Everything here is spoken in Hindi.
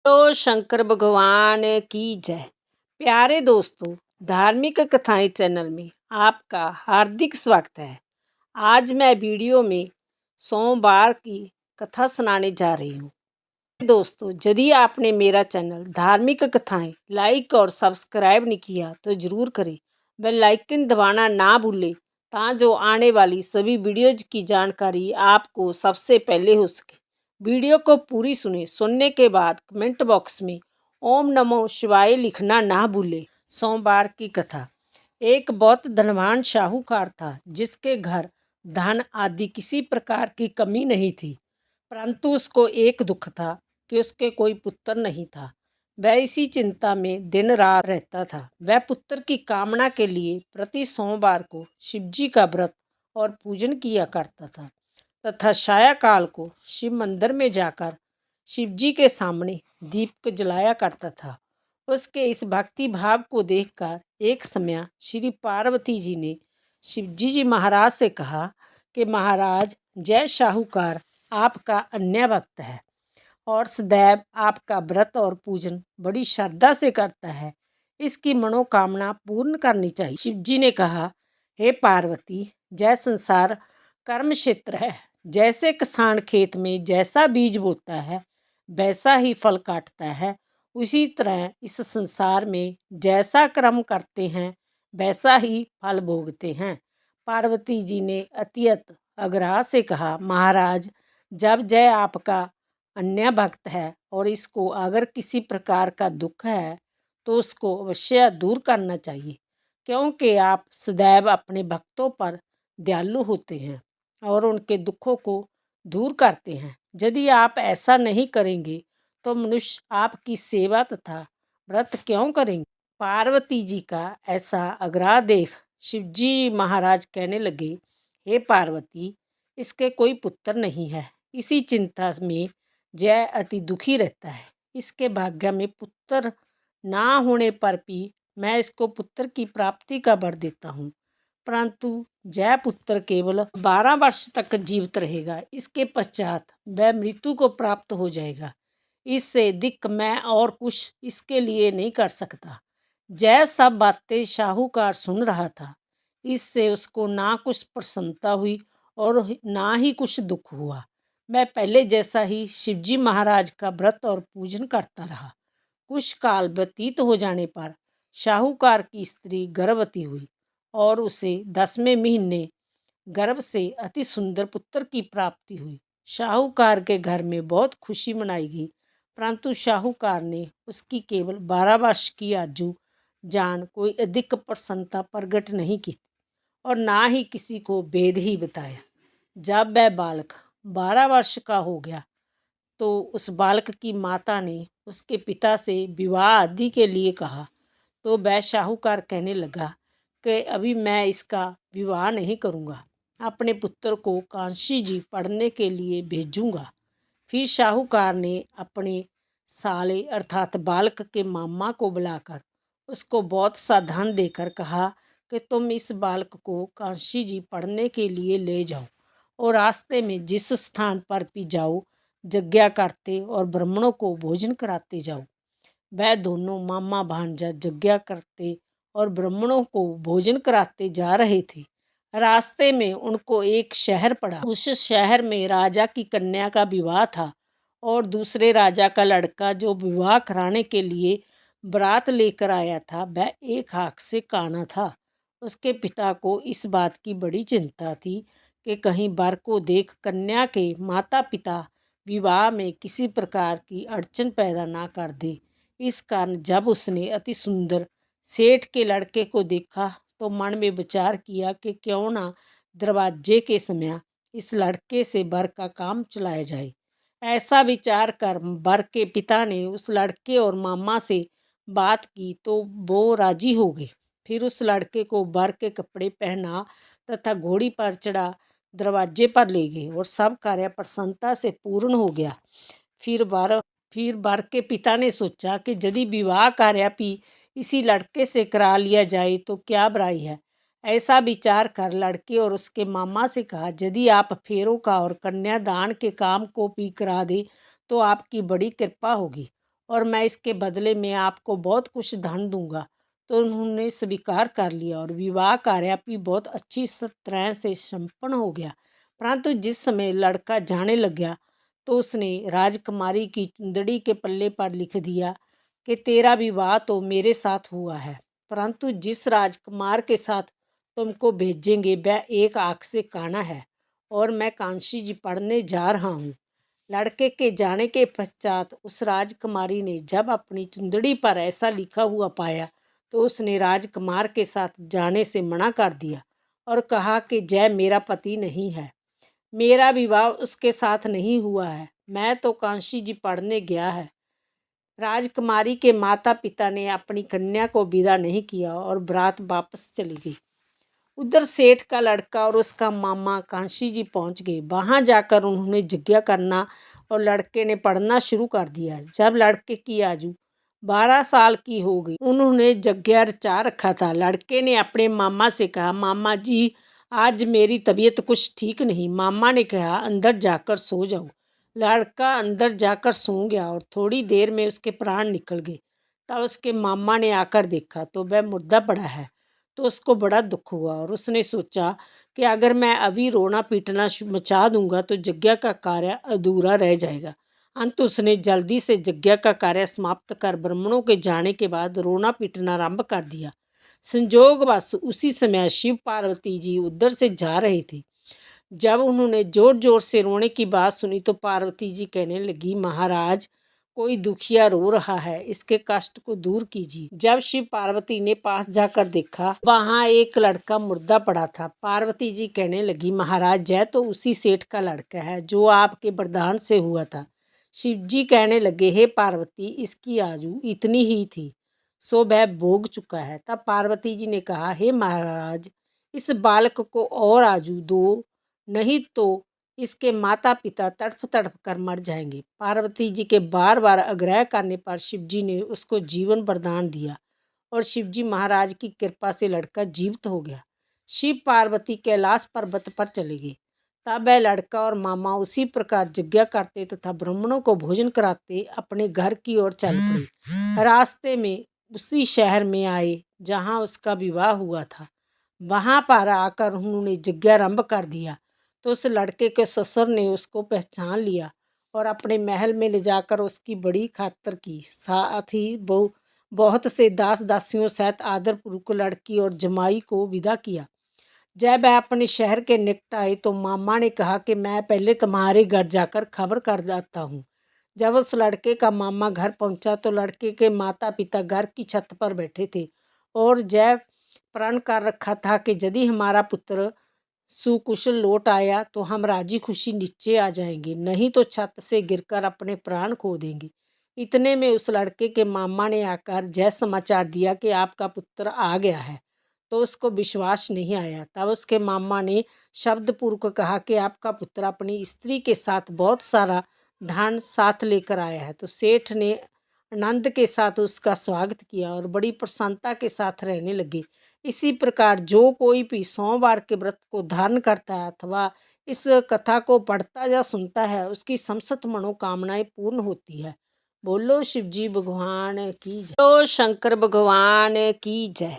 तो शंकर भगवान की जय। प्यारे दोस्तों, धार्मिक कथाएं चैनल में आपका हार्दिक स्वागत है। आज मैं वीडियो में सोमवार की कथा सुनाने जा रही हूँ। दोस्तों, यदि आपने मेरा चैनल धार्मिक कथाएं लाइक और सब्सक्राइब नहीं किया तो ज़रूर करें। बेल आइकन दबाना ना भूलें जो आने वाली सभी वीडियोज की जानकारी आपको सबसे पहले हो सके। वीडियो को पूरी सुनने के बाद कमेंट बॉक्स में ओम नमो शिवाय लिखना ना भूलें। सोमवार की कथा। एक बहुत धनवान साहूकार था जिसके घर धन आदि किसी प्रकार की कमी नहीं थी, परंतु उसको एक दुख था कि उसके कोई पुत्र नहीं था। वह इसी चिंता में दिन रात रहता था। वह पुत्र की कामना के लिए प्रति सोमवार को शिवजी का व्रत और पूजन किया करता था तथा सायंकाल को शिव मंदिर में जाकर शिवजी के सामने दीप जलाया करता था। उसके इस भक्ति भाव को देखकर एक समय श्री पार्वती जी ने शिवजी जी महाराज से कहा कि महाराज, जय साहूकार आपका अन्य भक्त है और सदैव आपका व्रत और पूजन बड़ी श्रद्धा से करता है। इसकी मनोकामना पूर्ण करनी चाहिए। शिवजी ने कहा, हे पार्वती, जय संसार कर्म क्षेत्र है। जैसे किसान खेत में जैसा बीज बोता है वैसा ही फल काटता है, उसी तरह इस संसार में जैसा कर्म करते हैं वैसा ही फल भोगते हैं। पार्वती जी ने अत्यंत आग्रह से कहा, महाराज, जब जय आपका अन्य भक्त है और इसको अगर किसी प्रकार का दुख है तो उसको अवश्य दूर करना चाहिए, क्योंकि आप सदैव अपने भक्तों पर दयालु होते हैं और उनके दुखों को दूर करते हैं। यदि आप ऐसा नहीं करेंगे तो मनुष्य आपकी सेवा तथा व्रत क्यों करेंगे। पार्वती जी का ऐसा आग्रह देख शिवजी महाराज कहने लगे, हे पार्वती, इसके कोई पुत्र नहीं है। इसी चिंता में जय अति दुखी रहता है। इसके भाग्य में पुत्र ना होने पर भी मैं इसको पुत्र की प्राप्ति का वर देता हूँ, परंतु जय पुत्र केवल 12 वर्ष तक जीवित रहेगा। इसके पश्चात वह मृत्यु को प्राप्त हो जाएगा। इससे अधिक मैं और कुछ इसके लिए नहीं कर सकता। जय सब बातें साहूकार सुन रहा था। इससे उसको ना कुछ प्रसन्नता हुई और ना ही कुछ दुख हुआ। मैं पहले जैसा ही शिवजी महाराज का व्रत और पूजन करता रहा। कुछ काल व्यतीत हो जाने पर साहूकार की स्त्री गर्भवती हुई और उसे 10वें महीने गर्भ से अति सुंदर पुत्र की प्राप्ति हुई। साहूकार के घर में बहुत खुशी मनाई गई, परंतु साहूकार ने उसकी केवल 12 वर्ष की आयु जान कोई अधिक प्रसन्नता प्रकट नहीं की और ना ही किसी को भेद ही बताया। जब वह बालक 12 वर्ष का हो गया तो उस बालक की माता ने उसके पिता से विवाह आदि के लिए कहा, तो वह साहूकार कहने लगा कि अभी मैं इसका विवाह नहीं करूँगा, अपने पुत्र को कांशी जी पढ़ने के लिए भेजूँगा। फिर साहूकार ने अपने साले अर्थात बालक के मामा को बुलाकर उसको बहुत सा धन देकर कहा कि तुम इस बालक को कांशी जी पढ़ने के लिए ले जाओ और रास्ते में जिस स्थान पर भी जाओ यज्ञ करते और ब्राह्मणों को भोजन कराते जाओ। वह दोनों मामा भांजा यज्ञ करते और ब्राह्मणों को भोजन कराते जा रहे थे। रास्ते में उनको एक शहर पड़ा। उस शहर में राजा की कन्या का विवाह था और दूसरे राजा का लड़का जो विवाह कराने के लिए बारात लेकर आया था वह एक आँख से काना था। उसके पिता को इस बात की बड़ी चिंता थी कि कहीं वर को देख कन्या के माता पिता विवाह में किसी प्रकार की अड़चन पैदा ना कर दे। इस कारण जब उसने अति सुंदर सेठ के लड़के को देखा तो मन में विचार किया कि क्यों ना दरवाजे के समय इस लड़के से वर का काम चलाया जाए। ऐसा विचार कर वर के पिता ने उस लड़के और मामा से बात की तो वो राजी हो गए। फिर उस लड़के को वर के कपड़े पहना तथा घोड़ी पर चढ़ा दरवाजे पर ले गए और सब कार्य प्रसन्नता से पूर्ण हो गया। फिर वर के पिता ने सोचा कि यदि विवाह कार्य भी इसी लड़के से करा लिया जाए तो क्या बुराई है। ऐसा विचार कर लड़के और उसके मामा से कहा, यदि आप फेरों का और कन्यादान के काम को भी करा दे तो आपकी बड़ी कृपा होगी और मैं इसके बदले में आपको बहुत कुछ धन दूंगा। तो उन्होंने स्वीकार कर लिया और विवाह कार्य भी बहुत अच्छी तरह से संपन्न हो गया। परंतु जिस समय लड़का जाने लग गया तो उसने राजकुमारी की चुंदड़ी के पल्ले पर लिख दिया कि तेरा विवाह तो मेरे साथ हुआ है, परंतु जिस राजकुमार के साथ तुमको भेजेंगे वह एक आँख से काना है और मैं कांशी जी पढ़ने जा रहा हूँ। लड़के के जाने के पश्चात उस राजकुमारी ने जब अपनी चुंदड़ी पर ऐसा लिखा हुआ पाया तो उसने राजकुमार के साथ जाने से मना कर दिया और कहा कि जय मेरा पति नहीं है, मेरा विवाह उसके साथ नहीं हुआ है, मैं तो कांशी जी पढ़ने गया है। राजकुमारी के माता पिता ने अपनी कन्या को विदा नहीं किया और बारात वापस चली गई। उधर सेठ का लड़का और उसका मामा कांशी जी पहुंच गए। वहां जाकर उन्होंने यज्ञ करना और लड़के ने पढ़ना शुरू कर दिया। जब लड़के की आयु 12 साल की हो गई उन्होंने यज्ञ रचा रखा था। लड़के ने अपने मामा से कहा, मामा जी आज मेरी तबीयत कुछ ठीक नहीं। मामा ने कहा अंदर जाकर सो जाओ। लड़का अंदर जाकर सो गया और थोड़ी देर में उसके प्राण निकल गए। तब उसके मामा ने आकर देखा तो वह मुर्दा पड़ा है। तो उसको बड़ा दुख हुआ और उसने सोचा कि अगर मैं अभी रोना पीटना मचा दूंगा तो यज्ञ का कार्य अधूरा रह जाएगा। अंत उसने जल्दी से यज्ञ का कार्य समाप्त कर ब्राह्मणों के जाने के बाद रोना पीटना आरंभ कर दिया। संयोगवश उसी समय शिव पार्वती जी उधर से जा रहे थे। जब उन्होंने जोर जोर से रोने की बात सुनी तो पार्वती जी कहने लगी, महाराज कोई दुखिया रो रहा है, इसके कष्ट को दूर कीजिए। जब शिव पार्वती ने पास जाकर देखा वहां एक लड़का मुर्दा पड़ा था। पार्वती जी कहने लगी, महाराज यह तो उसी सेठ का लड़का है जो आपके वरदान से हुआ था। शिव जी कहने लगे, हे पार्वती इसकी आयु इतनी ही थी सो वह भोग चुका है। तब पार्वती जी ने कहा, हे महाराज इस बालक को और आयु दो, नहीं तो इसके माता पिता तड़फ तड़फ कर मर जाएंगे। पार्वती जी के बार बार आग्रह करने पर शिव जी ने उसको जीवन वरदान दिया और शिव जी महाराज की कृपा से लड़का जीवित हो गया। शिव पार्वती कैलाश पर्वत पर चले गए। तब वह लड़का और मामा उसी प्रकार यज्ञ करते तथा ब्राह्मणों को भोजन कराते अपने घर की ओर चल पड़े। रास्ते में उसी शहर में आए जहाँ उसका विवाह हुआ था। वहाँ पर आकर उन्होंने यज्ञ आरंभ कर दिया तो उस लड़के के ससुर ने उसको पहचान लिया और अपने महल में ले जाकर उसकी बड़ी खातिर की। साथ ही बहुत से दास दासियों सहित आदरपूर्वक लड़की और जमाई को विदा किया। जब वह अपने शहर के निकट आए तो मामा ने कहा कि मैं पहले तुम्हारे घर जाकर खबर कर जाता हूँ। जब उस लड़के का मामा घर पहुंचा तो लड़के के माता पिता घर की छत पर बैठे थे और जय प्रण कर रखा था कि यदि हमारा पुत्र सुकुशल लौट आया तो हम राजी खुशी नीचे आ जाएंगे, नहीं तो छत से गिरकर अपने प्राण खो देंगे। इतने में उस लड़के के मामा ने आकर जय समाचार दिया कि आपका पुत्र आ गया है। तो उसको विश्वास नहीं आया। तब उसके मामा ने शब्दपूर्वक कहा कि आपका पुत्र अपनी स्त्री के साथ बहुत सारा धन साथ लेकर आया है। तो सेठ ने आनंद के साथ उसका स्वागत किया और बड़ी प्रसन्नता के साथ रहने लगे। इसी प्रकार जो कोई भी सोमवार के व्रत को धारण करता है अथवा इस कथा को पढ़ता या सुनता है उसकी समस्त मनोकामनाएं पूर्ण होती है। बोलो शिव जी भगवान की जय। बोलो शंकर भगवान की जय।